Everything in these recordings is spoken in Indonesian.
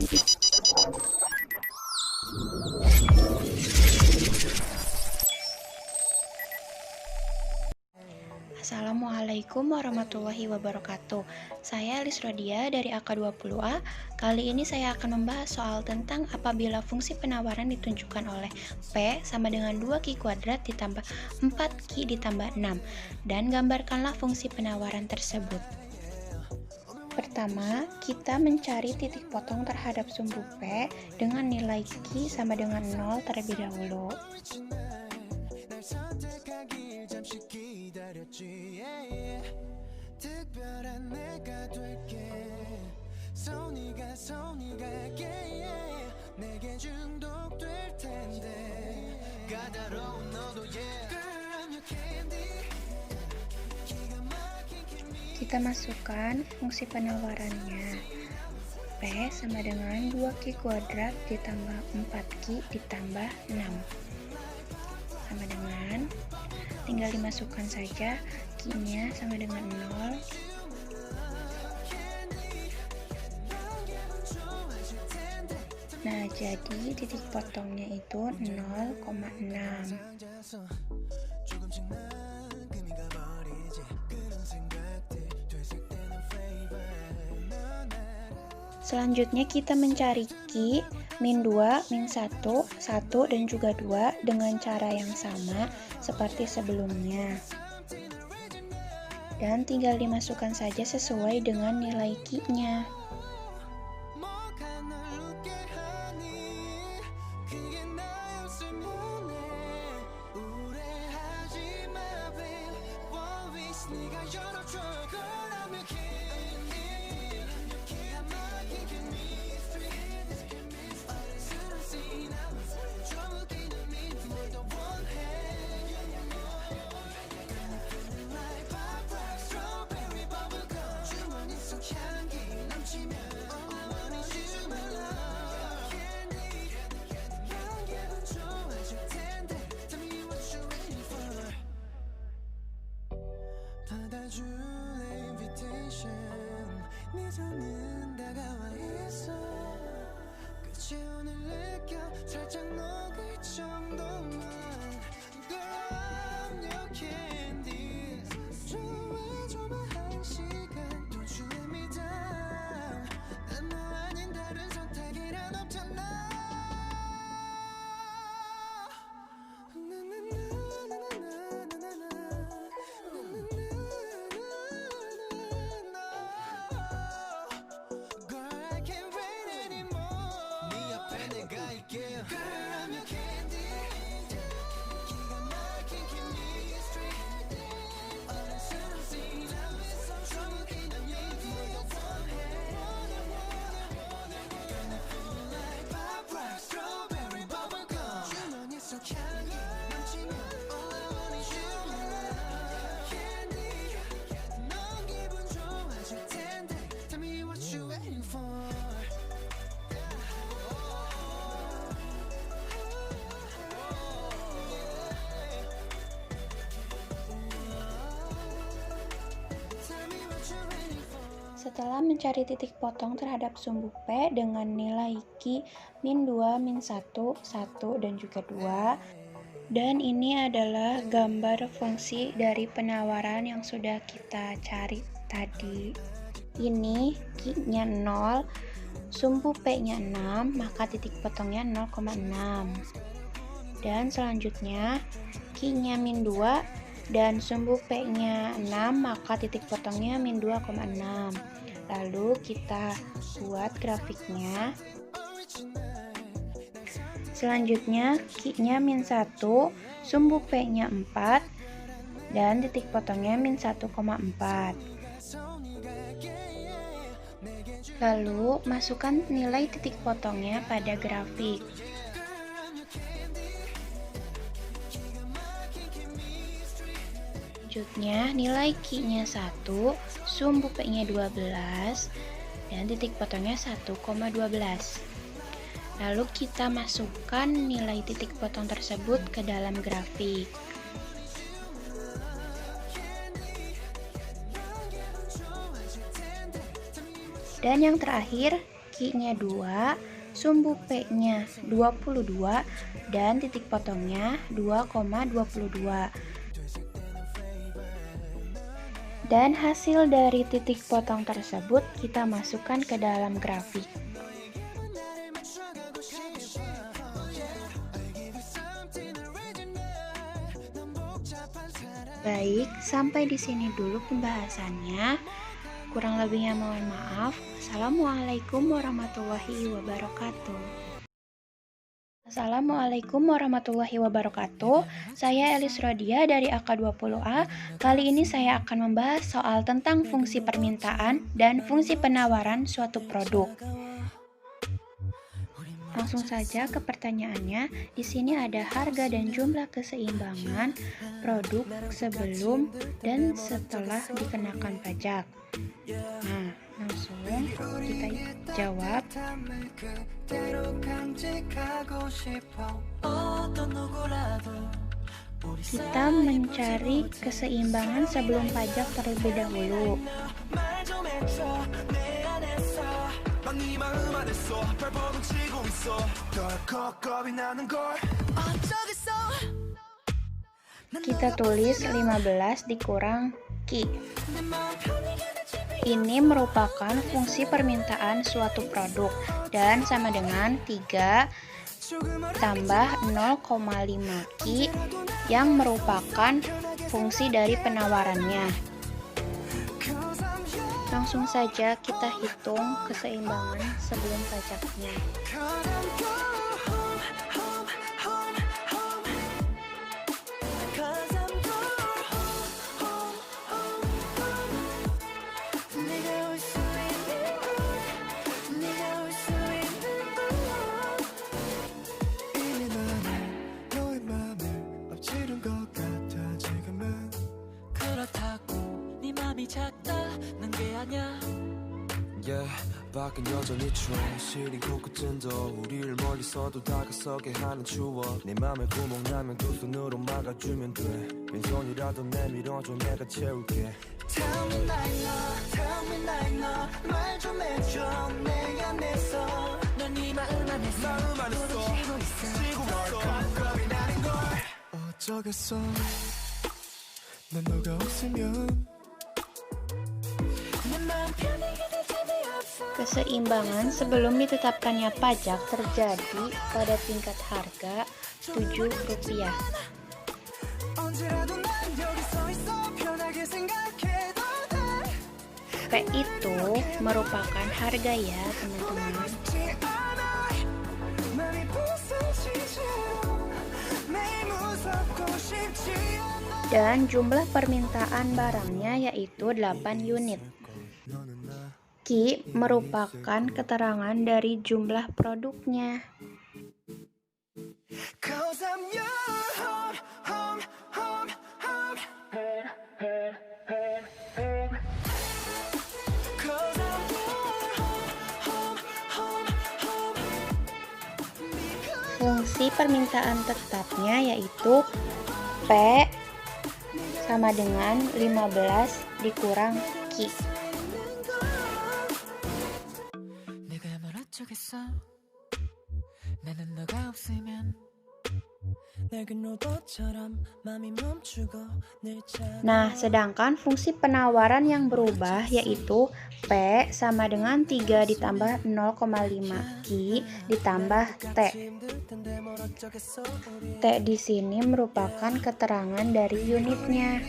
Assalamualaikum warahmatullahi wabarakatuh. Saya Elis Rodia dari AK20A. Kali ini saya akan membahas soal tentang apabila fungsi penawaran ditunjukkan oleh P sama dengan 2Q kuadrat ditambah 4Q ditambah 6, dan gambarkanlah fungsi penawaran tersebut. Pertama, kita mencari titik potong terhadap sumbu P dengan nilai Q sama dengan 0 terlebih dahulu. Kita masukkan fungsi penawarannya. P sama dengan 2Q kuadrat ditambah 4Q ditambah 6. Sama dengan, tinggal dimasukkan saja, Q-nya sama dengan 0. Nah, jadi titik potongnya itu 0,6. Selanjutnya kita mencari Q, min 2, min 1, 1, dan juga 2 dengan cara yang sama seperti sebelumnya. Dan tinggal dimasukkan saja sesuai dengan nilai Q-nya. Setelah mencari titik potong terhadap sumbu P dengan nilai Q min 2, min 1, 1, dan juga 2, dan ini adalah gambar fungsi dari penawaran yang sudah kita cari tadi. Ini Q-nya 0, sumbu P-nya 6, maka titik potongnya 0,6. Dan selanjutnya Q-nya min 2 dan sumbu P-nya 6, maka titik potongnya min 2,6. Lalu kita buat grafiknya. Selanjutnya Q-nya min 1, sumbu P-nya 4, dan titik potongnya min 1,4. Lalu masukkan nilai titik potongnya pada grafik. Selanjutnya nilai Q-nya 1, sumbu P-nya 12, dan titik potongnya 1,12. Lalu kita masukkan nilai titik potong tersebut ke dalam grafik. Dan yang terakhir, Q-nya 2, sumbu P-nya 22, dan titik potongnya 2,22. Dan hasil dari titik potong tersebut kita masukkan ke dalam grafik. Baik, sampai di sini dulu pembahasannya. Kurang lebihnya mohon maaf. Assalamualaikum warahmatullahi wabarakatuh. Assalamualaikum warahmatullahi wabarakatuh. Saya Elis Rodia dari AK20A. Kali ini saya akan membahas soal tentang fungsi permintaan dan fungsi penawaran suatu produk. Langsung saja ke pertanyaannya. Di sini ada harga dan jumlah keseimbangan produk sebelum dan setelah dikenakan pajak. Nah, langsung kita jawab. Kita mencari keseimbangan sebelum pajak terlebih dahulu. Kita tulis 15 dikurang Q. Ini merupakan fungsi permintaan suatu produk dan sama dengan 3 tambah 0,5 Q yang merupakan fungsi dari penawarannya. Langsung saja kita hitung keseimbangan sebelum pajaknya. 밖은 여전히 추워 시린 코끝은도 우리를 멀리서도 다가서게 하는 추억 내 맘에 구멍 나면 두 손으로 막아주면 돼 빈손이라도 내밀어줘 내가 채울게 Tell me like no 말 좀 해줘 내 안에서 넌 네 마음 안에서 부러지고 있어 겁이 나는 걸 어쩌겠어 난 너가 없으면 내 마음 편하게 Keseimbangan sebelum ditetapkannya pajak terjadi pada tingkat harga Rp7. P itu merupakan harga ya teman-teman. Dan jumlah permintaan barangnya yaitu 8 unit. Q merupakan keterangan dari jumlah produknya. Fungsi permintaan tetapnya yaitu P sama dengan 15 dikurang Q. Nah, sedangkan fungsi penawaran yang berubah yaitu P sama dengan 3 ditambah 0,5 Q ditambah T. T di sini merupakan keterangan dari unitnya.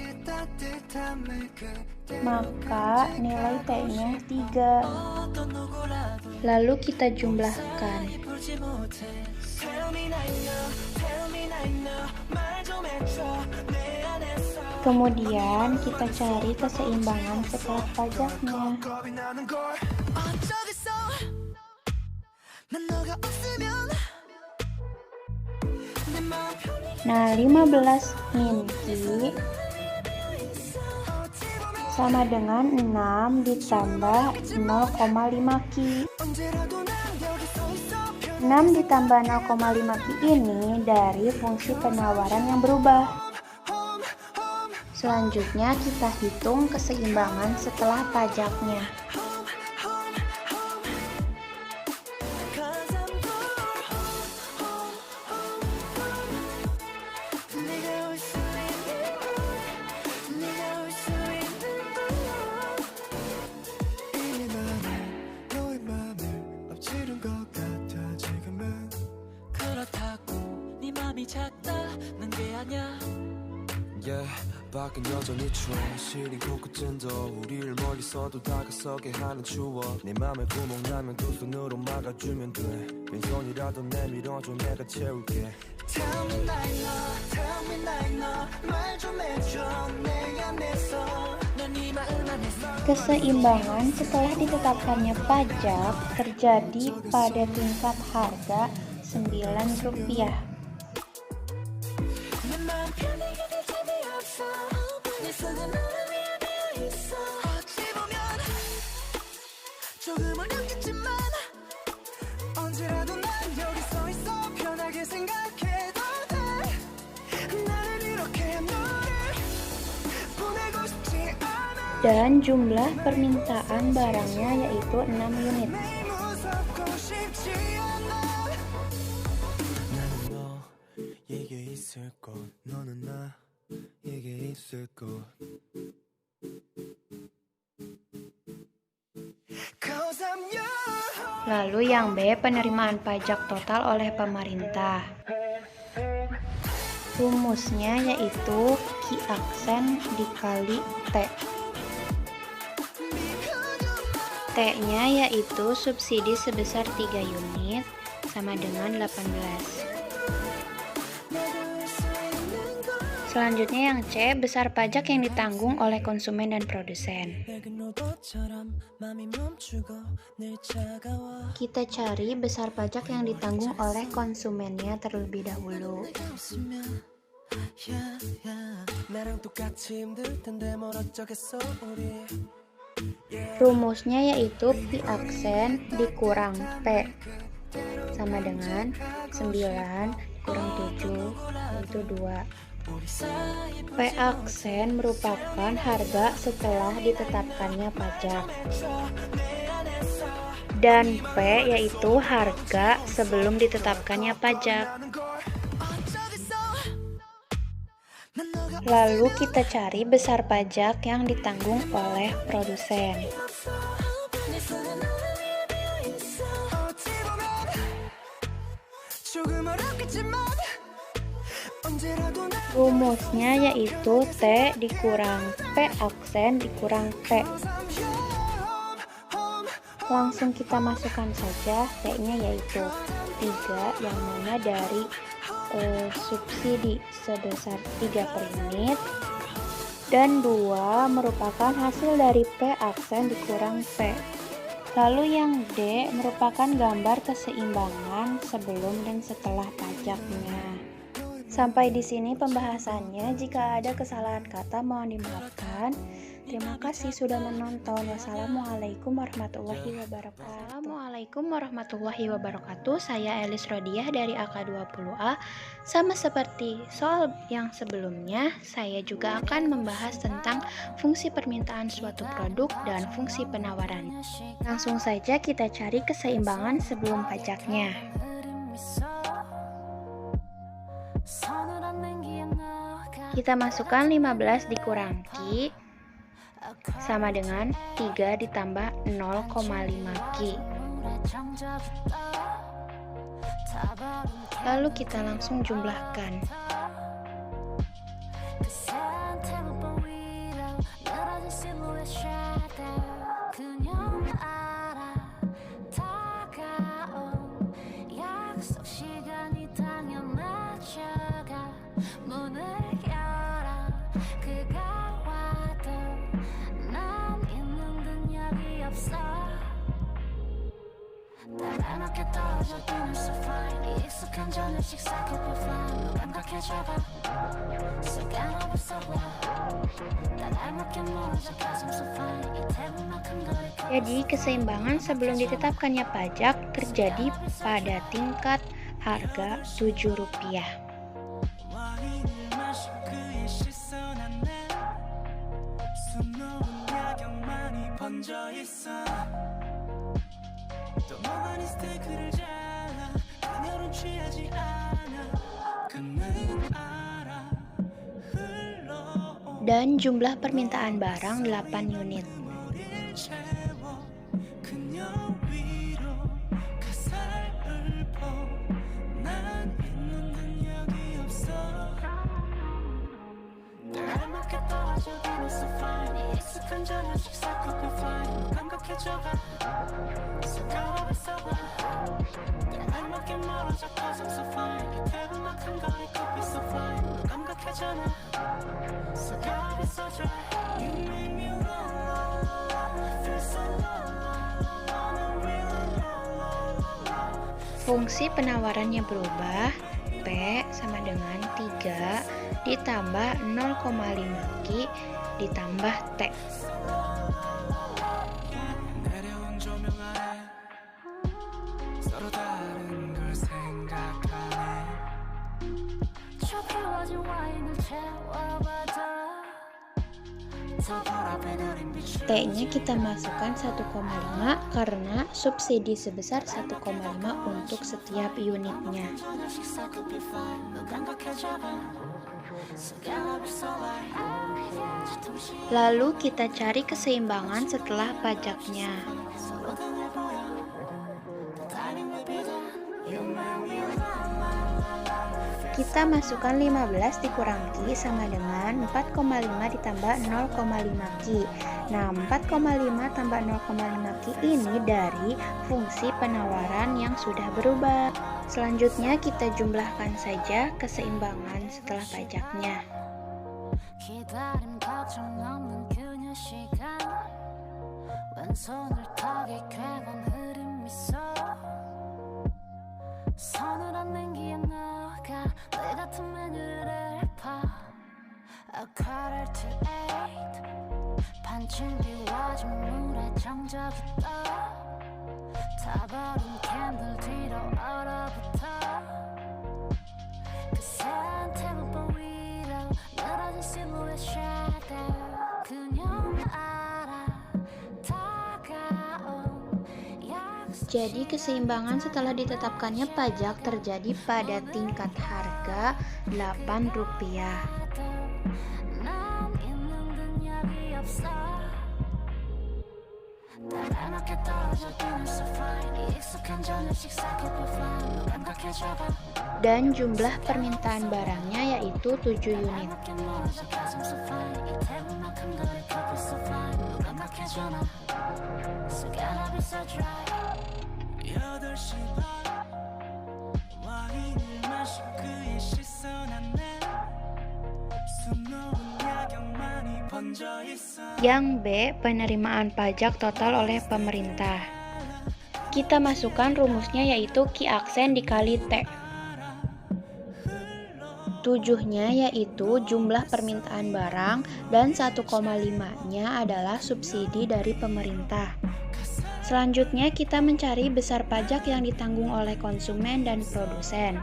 Maka nilai T-nya 3. Lalu kita jumlahkan. Kemudian kita cari keseimbangan setelah pajaknya. Nah, 15 min Q sama dengan 6 ditambah 0,5 Q. 6 ditambah 0,5 Q ini dari fungsi penawaran yang berubah. Selanjutnya kita hitung keseimbangan setelah pajaknya. Yeah, 밖은 여전히 추워 시린 코끝은도 우리를 멀리서도 다가서게 하는 추억 내 맘에 구멍 나면 두 손으로 막아주면 돼 빈손이라도 내밀어줘 내가 채울게 Tell me night no 말 좀 해줘 내 안에서 넌 이 마음 안에서 Keseimbangan setelah ditetapkannya pajak terjadi pada tingkat harga Rp9. 내 마음 편하게 될 틈이 없어 내 손은 너를 위해 되어 있어 어찌 보면 조금은 어렵겠지만 언제라도 난 여기 서 있어 편하게 생각해도 돼 나는 이렇게 너를 보내고 싶지 않아 Dan jumlah permintaan barangnya yaitu 6 unit. 매일 무섭고 싶지 않아 나는 너에게 있을 것 너는 나에게 있을 것 Cause I'm yours Lalu yang B, penerimaan pajak total oleh pemerintah. Rumusnya yaitu Q aksen dikali T. T-nya yaitu subsidi sebesar 3 unit sama dengan 18. Selanjutnya yang C, besar pajak yang ditanggung oleh konsumen dan produsen. Kita cari besar pajak yang ditanggung oleh konsumennya terlebih dahulu. Rumusnya yaitu Pi aksen dikurang P sama dengan 9 kurang 7 yaitu 2. P aksen merupakan harga setelah ditetapkannya pajak. Dan P yaitu harga sebelum ditetapkannya pajak. Lalu kita cari besar pajak yang ditanggung oleh produsen. Rumusnya yaitu T dikurang P aksen dikurang P. Langsung kita masukkan saja T-nya yaitu 3 yang mana dari subsidi sebesar 3 per unit dan 2 merupakan hasil dari P aksen dikurang P. Lalu yang D merupakan gambar keseimbangan sebelum dan setelah pajaknya. Sampai di sini pembahasannya. Jika ada kesalahan kata mohon dimaafkan. Terima kasih sudah menonton. Wassalamualaikum warahmatullahi wabarakatuh. Assalamualaikum warahmatullahi wabarakatuh. Saya Elis Rodiah dari AK20A. Sama seperti soal yang sebelumnya, saya juga akan membahas tentang fungsi permintaan suatu produk dan fungsi penawaran. Langsung saja kita cari keseimbangan sebelum pajaknya. Kita masukkan 15 dikurang Q sama dengan 3 ditambah 0,5 Q. Lalu kita langsung jumlahkan. Jadi keseimbangan sebelum ditetapkannya pajak terjadi pada tingkat harga Rp7. Dan jumlah permintaan barang 8 unit. Fungsi penawarannya berubah. P sama dengan 3 ditambah 0,5 Q ditambah T. T-nya kita masukkan 1,5 karena subsidi sebesar 1,5 untuk setiap unitnya. Lalu kita cari keseimbangan setelah pajaknya. Kita masukkan 15 dikurang Q sama dengan 4,5 ditambah 0,5 Q. Nah, 4,5 tambah 0,5 Q ini dari fungsi penawaran yang sudah berubah. Selanjutnya kita jumlahkan saja keseimbangan setelah pajaknya. Jadi keseimbangan setelah ditetapkannya pajak terjadi pada tingkat harga Rp8. Dan jumlah permintaan barangnya yaitu 7 unit. Yang B, penerimaan pajak total oleh pemerintah. Kita masukkan rumusnya yaitu Q aksen dikali T. 7-nya yaitu jumlah permintaan barang dan 1,5-nya adalah subsidi dari pemerintah. Selanjutnya kita mencari besar pajak yang ditanggung oleh konsumen dan produsen.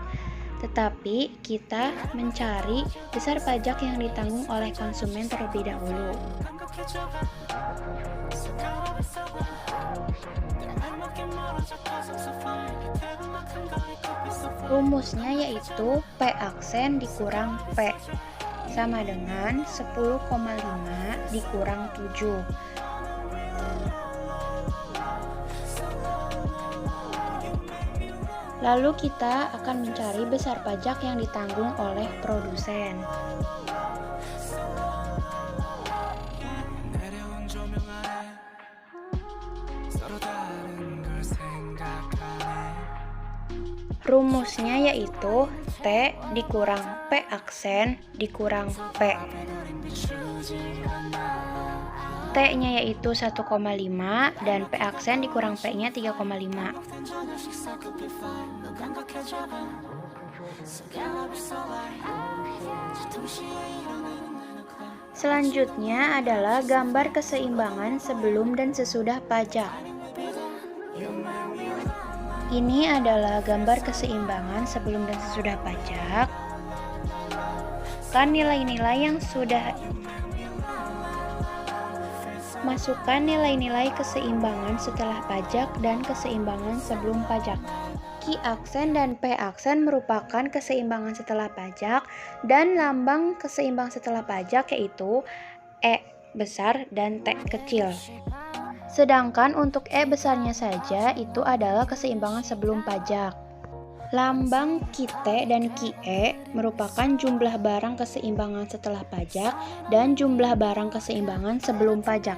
Tetapi kita mencari besar pajak yang ditanggung oleh konsumen terlebih dahulu. Rumusnya yaitu P aksen dikurang P sama dengan 10,5 dikurang 7. Lalu kita akan mencari besar pajak yang ditanggung oleh produsen. Rumusnya yaitu T dikurang P aksen dikurang P. T-nya yaitu 1,5 dan P aksen dikurang P-nya 3,5. Selanjutnya adalah gambar keseimbangan sebelum dan sesudah pajak. Ini adalah gambar keseimbangan sebelum dan sesudah pajak. Kan nilai-nilai yang sudah masukkan nilai-nilai keseimbangan setelah pajak dan keseimbangan sebelum pajak. Q aksen dan P aksen merupakan keseimbangan setelah pajak dan lambang keseimbang setelah pajak yaitu E besar dan T kecil. Sedangkan untuk E besarnya saja itu adalah keseimbangan sebelum pajak. Lambang QT dan QE merupakan jumlah barang keseimbangan setelah pajak dan jumlah barang keseimbangan sebelum pajak.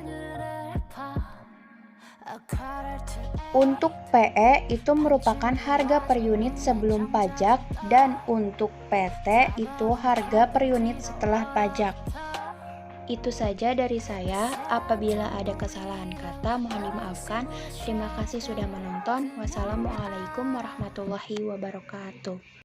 Untuk PE itu merupakan harga per unit sebelum pajak dan untuk PT itu harga per unit setelah pajak. Itu saja dari saya. Apabila ada kesalahan kata mohon dimaafkan. Terima kasih sudah menonton. Wassalamualaikum warahmatullahi wabarakatuh.